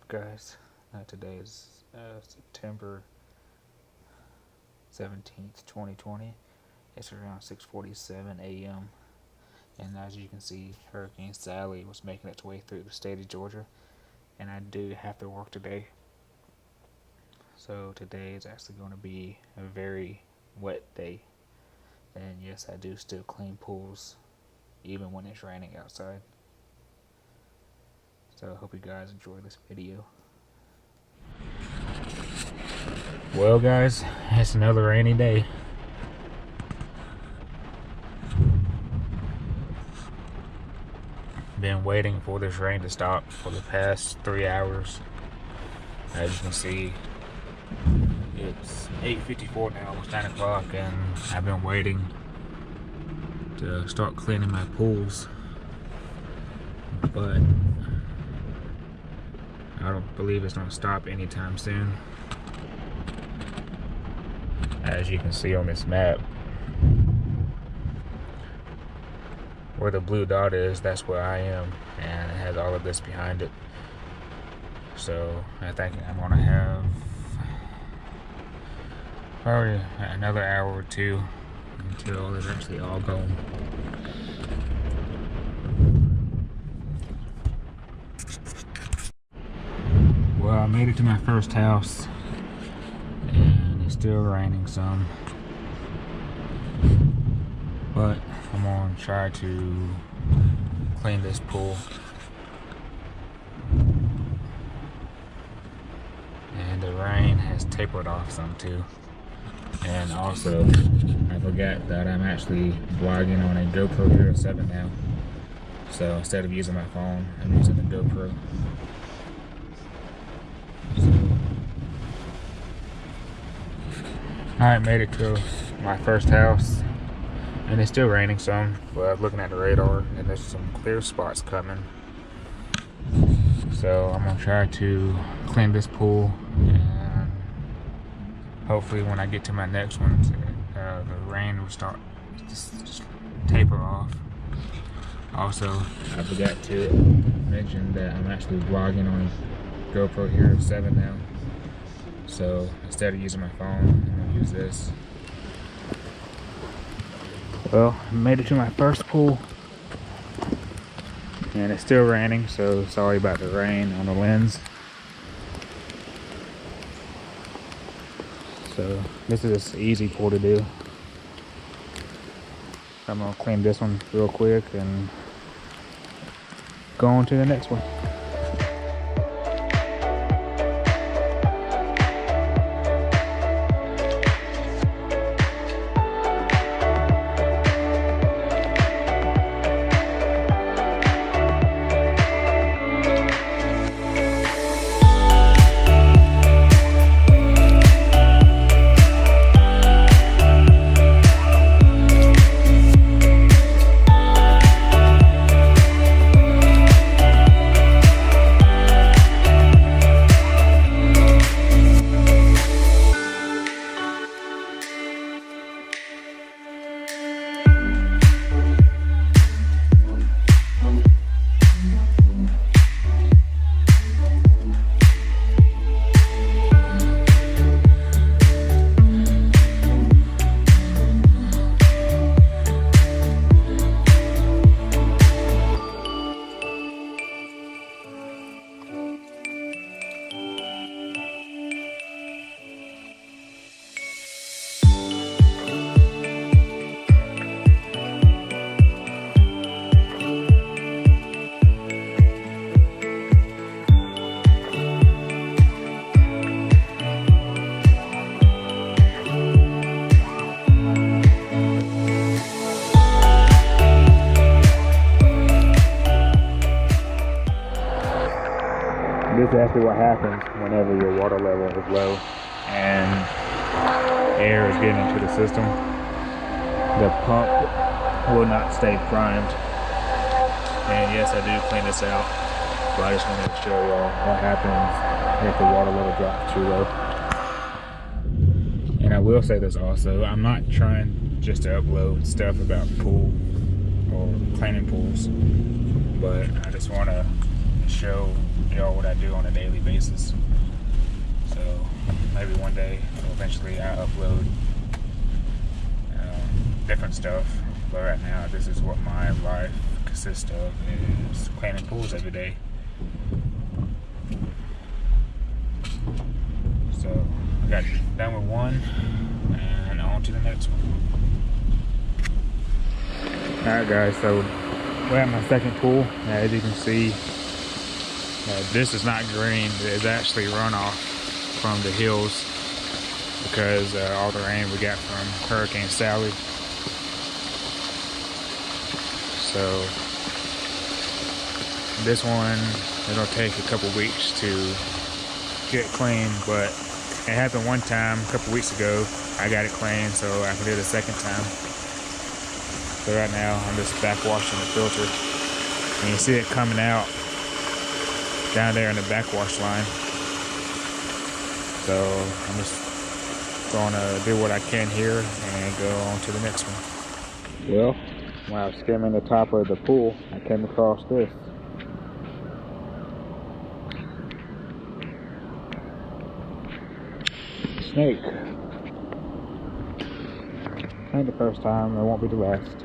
Guys? Today is September 17th, 2020. It's around 6:47 a.m. and as you can see, Hurricane Sally was making its way through the state of Georgia, and I do have to work today. So today is actually going to be a very wet day, and yes, I do still clean pools even when it's raining outside. So I hope you guys enjoy this video. Well guys, it's another rainy day. Been waiting for this rain to stop for the past 3 hours. As you can see, it's 8:54 now, it's 9 o'clock, and I've been waiting to start cleaning my pools, but I don't believe it's going to stop anytime soon. As you can see on this map, where the blue dot is, that's where I am, and it has all of this behind it. So I think I'm going to have probably another hour or two until it's actually all gone. Well, I made it to my first house, and it's still raining some, but I'm gonna try to clean this pool. And the rain has tapered off some too. And also, I forgot that I'm actually vlogging on a GoPro Hero 7 now. So instead of using my phone, I'm using the GoPro. Alright, made it to my first house, and it's still raining some, but looking at the radar, and there's some clear spots coming. So I'm gonna try to clean this pool, and hopefully when I get to my next one, the rain will start just taper off. Also, I forgot to mention that I'm actually vlogging on GoPro Hero 7 now. So instead of using my phone, I'm gonna use this. Well, I made it to my first pool, and it's still raining, so sorry about the rain on the lens. So this is just an easy pool to do. I'm gonna clean this one real quick and go on to the next one. This is actually what happens whenever your water level is low and air is getting into the system. The pump will not stay primed. And yes, I do clean this out, but I just wanted to show y'all what happens if the water level drops too low. And I will say this also, I'm not trying just to upload stuff about pool or cleaning pools, but I just want to show y'all what I do on a daily basis. So maybe one day, eventually, I'll upload different stuff. But right now, this is what my life consists of: is cleaning pools every day. So I got done with one, and on to the next one. Alright guys, so we're at my second pool. As you can see, this is not green. It's actually runoff from the hills because all the rain we got from Hurricane Sally. So this one, it'll take a couple weeks to get clean, but it happened one time a couple weeks ago. I got it clean, so I can do it a second time. So right now, I'm just backwashing the filter. And you see it coming out down there in the backwash line. So I'm just gonna do what I can here and go on to the next one. Well, when I was skimming the top of the pool, I came across this. Snake. Ain't the first time, it won't be the last.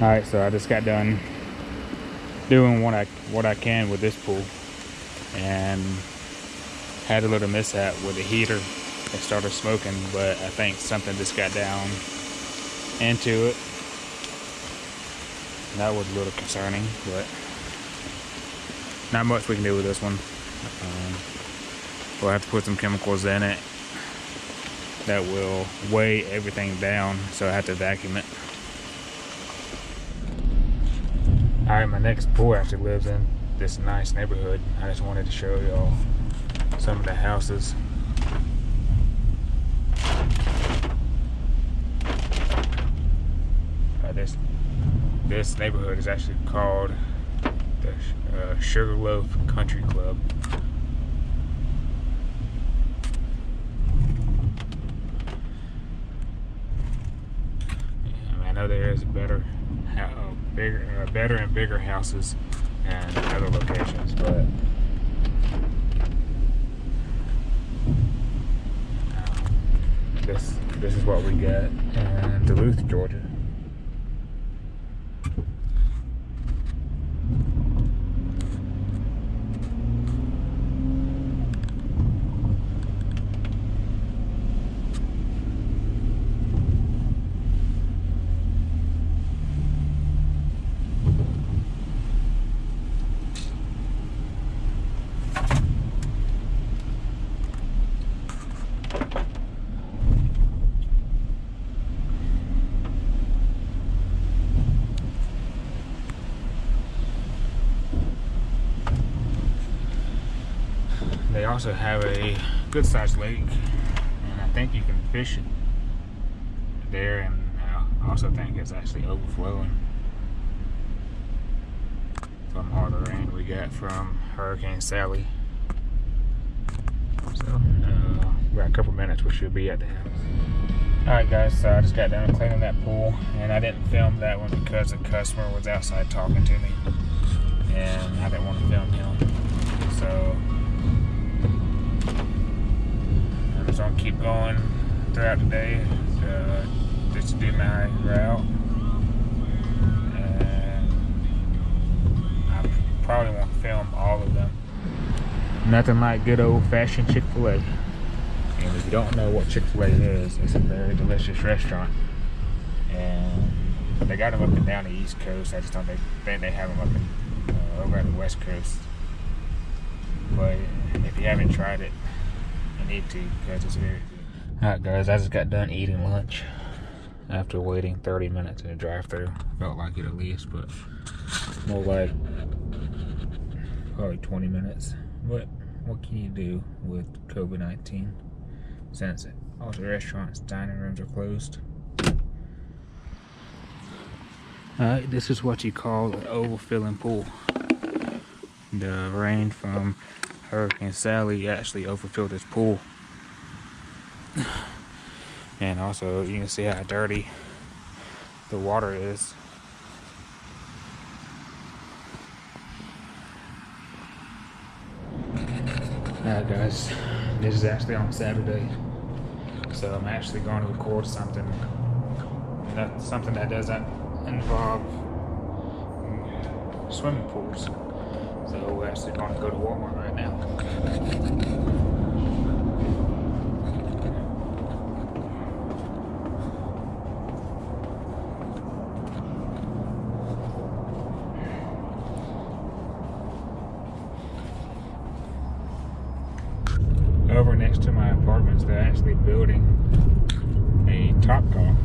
Alright, so I just got done doing what I can with this pool, and had a little mishap with the heater. It started smoking, but I think something just got down into it. That was a little concerning, but not much we can do with this one. We'll have to put some chemicals in it that will weigh everything down, so I have to vacuum it. Alright, my next pool actually lives in this nice neighborhood. I just wanted to show y'all some of the houses. This neighborhood is actually called the Sugarloaf Country Club. I know there is better and bigger houses and other locations, but this is what we got in Duluth, Georgia. They also have a good sized lake, and I think you can fish it there, and I also think it's actually overflowing from all the rain we got from Hurricane Sally. So, about a couple minutes we should be at the house. Alright guys, so I just got done cleaning that pool, and I didn't film that one because the customer was outside talking to me, and I didn't want to film him. So I'm just gonna keep going throughout the day just to do my route, and I probably won't film all of them. Nothing like good old-fashioned Chick-fil-A. And if you don't know what Chick-fil-A is, it's a very delicious restaurant, and they got them up and down the East Coast. I just don't think they have them up in, over at the West Coast. But if you haven't tried it, you need to, because it's very good. Alright guys, I just got done eating lunch after waiting 30 minutes in the drive-thru. Felt like it at least, but more like probably 20 minutes. But what can you do with COVID-19 since all the restaurants, dining rooms are closed? Alright, this is what you call an overfilling pool. The rain from Hurricane Sally actually overfilled this pool. And also you can see how dirty the water is. Alright guys, this is actually on Saturday, so I'm actually going to record something that doesn't involve swimming pools. So we're actually going to go to Walmart right now. Over next to my apartments, they're actually building a Topgolf.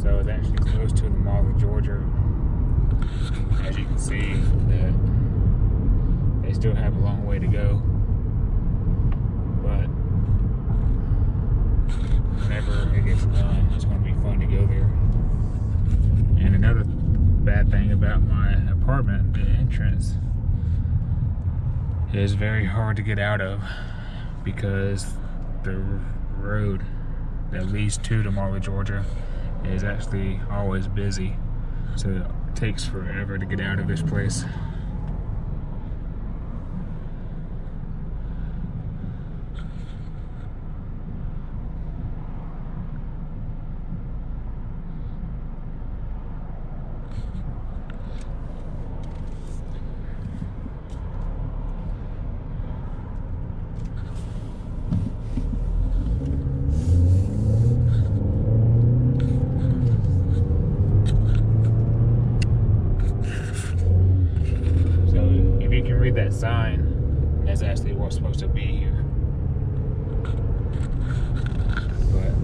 So it's actually close to the Mall of Georgia. As you can see, that they still have a long way to go. But whenever it gets done, it's going to be fun to go there. And another bad thing about my apartment, the entrance is very hard to get out of, because the road that leads to the Mall of Georgia is actually always busy, so it takes forever to get out of this place. That sign, that's actually what's supposed to be here. But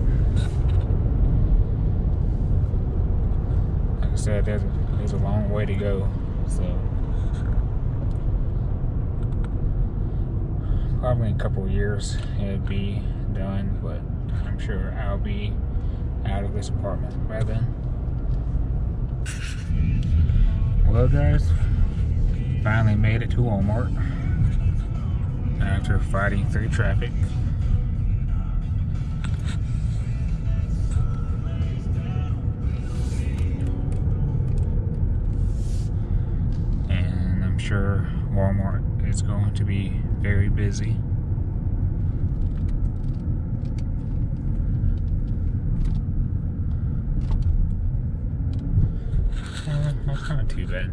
like I said, there's a long way to go, so probably in a couple of years it'll be done, but I'm sure I'll be out of this apartment by then. Well guys, finally made it to Walmart after fighting through traffic. And I'm sure Walmart is going to be very busy. That's not too bad.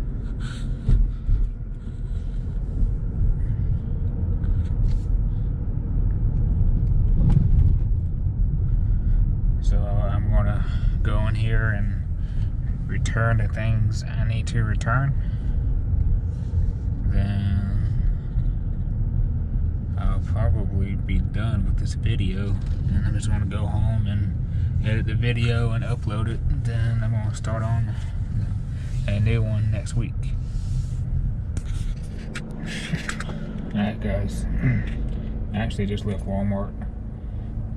So I'm gonna go in here and return the things I need to return. Then I'll probably be done with this video, and I'm just gonna go home and edit the video and upload it. Then I'm gonna start on a new one next week. Alright guys, I actually just left Walmart,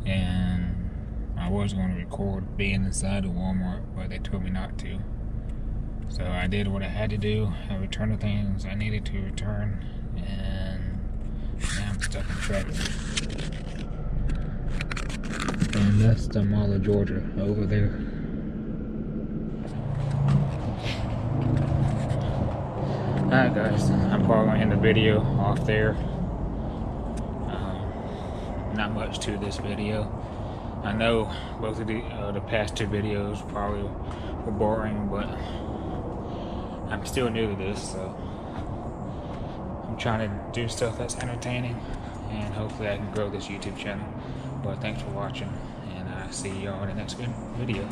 and I was going to record being inside of Walmart, but they told me not to. So I did what I had to do. I returned the things I needed to return, and now I'm stuck in traffic. And that's the Mall of Georgia over there. Alright guys, I'm probably going to end the video off there. Not much to this video. I know both of the past two videos probably were boring, but I'm still new to this, so I'm trying to do stuff that's entertaining, and hopefully I can grow this YouTube channel. But thanks for watching, and I'll see y'all in the next video.